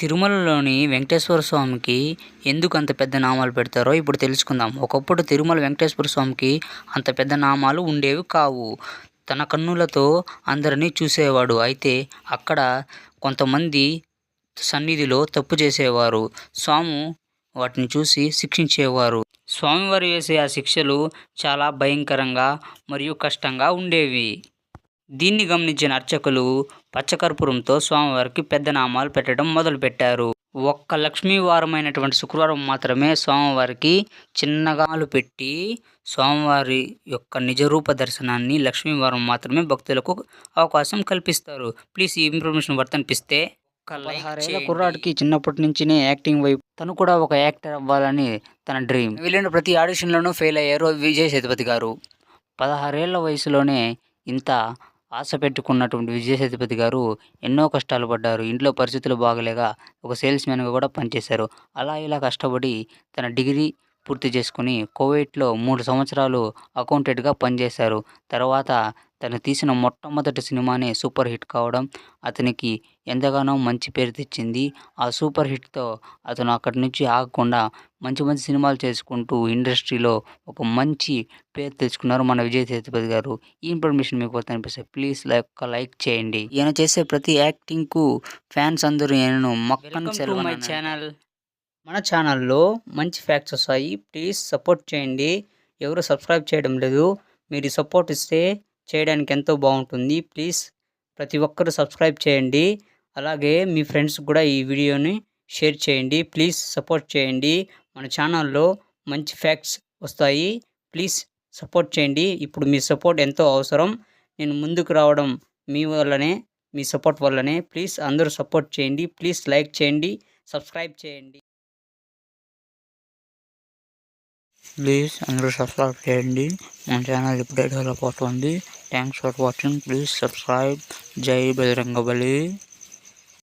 తిరుమలలోని వెంకటేశ్వర స్వామికి ఎందుకు అంత పెద్ద నామాలు పెడతారో ఇప్పుడు తెలుసుకుందాం. ఒకప్పుడు తిరుమల వెంకటేశ్వర స్వామికి అంత పెద్ద నామాలు ఉండేవి కావు. తన కన్నులతో అందరినీ చూసేవాడు. అయితే అక్కడ కొంతమంది సన్నిధిలో తప్పు చేసేవారు. స్వామి వాటిని చూసి శిక్షించేవారు. స్వామివారు వేసే ఆ శిక్షలు చాలా భయంకరంగా మరియు కష్టంగా ఉండేవి. దీన్ని గమనించిన అర్చకులు పచ్చకర్పూరంతో స్వామివారికి పెద్ద నామాలు పెట్టడం మొదలుపెట్టారు. ఒక్క లక్ష్మీ వారమైనటువంటి శుక్రవారం మాత్రమే స్వామివారికి చిన్నగా పెట్టి స్వామివారి యొక్క నిజరూప దర్శనాన్ని లక్ష్మీవారం మాత్రమే భక్తులకు అవకాశం కల్పిస్తారు. ప్లీజ్ ఈ ఇన్ఫర్మేషన్ వర్తనిపిస్తే 16 కుర్రాడికి చిన్నప్పటి నుంచినే యాక్టింగ్ వైపు తను కూడా ఒక యాక్టర్ అవ్వాలని తన డ్రీమ్. వెళ్ళిన ప్రతి ఆడిషన్లోనూ ఫెయిల్ అయ్యారు విజయ్ సేతుపతి గారు. 16 ఏళ్ల వయసులోనే ఇంత ఆశ పెట్టుకున్నటువంటి విజయ్ సేతుపతి గారు ఎన్నో కష్టాలు పడ్డారు. ఇంట్లో పరిస్థితులు బాగలేక ఒక సేల్స్ మ్యాన్గా కూడా పనిచేశారు. అలా ఇలా కష్టపడి తన డిగ్రీ పూర్తి చేసుకుని కువైట్లో 3 సంవత్సరాలు అకౌంటెంట్గా పనిచేశారు. తర్వాత తను తీసిన మొట్టమొదటి సినిమానే సూపర్ హిట్ కావడం అతనికి ఎంతగానో మంచి పేరు తెచ్చింది. ఆ సూపర్ హిట్తో అతను అక్కడి నుంచి ఆగకుండా మంచి మంచి సినిమాలు చేసుకుంటూ ఇండస్ట్రీలో ఒక మంచి పేరు తెచ్చుకున్నారు మన విజయ్ సేతుపతి గారు. ఈ ఇన్ఫర్మేషన్ మీకు అనిపిస్తే ప్లీజ్ లైక్ చేయండి. ఈయన చేసే ప్రతి యాక్టింగ్కు ఫ్యాన్స్ అందరూ ఈయనను మై ఛానల్. మన ఛానల్లో మంచి ఫ్యాక్ట్స్ వస్తాయి. ప్లీజ్ సపోర్ట్ చేయండి. ఎవరు సబ్స్క్రైబ్ చేయడం లేదు. మీరు సపోర్ట్ ఇస్తే చేయడానికి ఎంతో బాగుంటుంది. ప్లీజ్ ప్రతి ఒక్కరు సబ్స్క్రైబ్ చేయండి. అలాగే మీ ఫ్రెండ్స్ కూడా ఈ వీడియోని షేర్ చేయండి. ప్లీజ్ సపోర్ట్ చేయండి. మన ఛానల్లో మంచి ఫ్యాక్ట్స్ వస్తాయి. ప్లీజ్ సపోర్ట్ చేయండి. ఇప్పుడు మీ సపోర్ట్ ఎంతో అవసరం. నేను ముందుకు రావడం మీ వల్లనే, మీ సపోర్ట్ వల్లనే. ప్లీజ్ అందరూ సపోర్ట్ చేయండి. ప్లీజ్ లైక్ చేయండి, సబ్స్క్రైబ్ చేయండి. ప్లీజ్ అందరూ సబ్స్క్రైబ్ చేయండి. మన ఛానల్ ఇప్పుడే డెవలప్ అవుతుంది. Thanks for watching. Please subscribe. జై బజరంగబలి.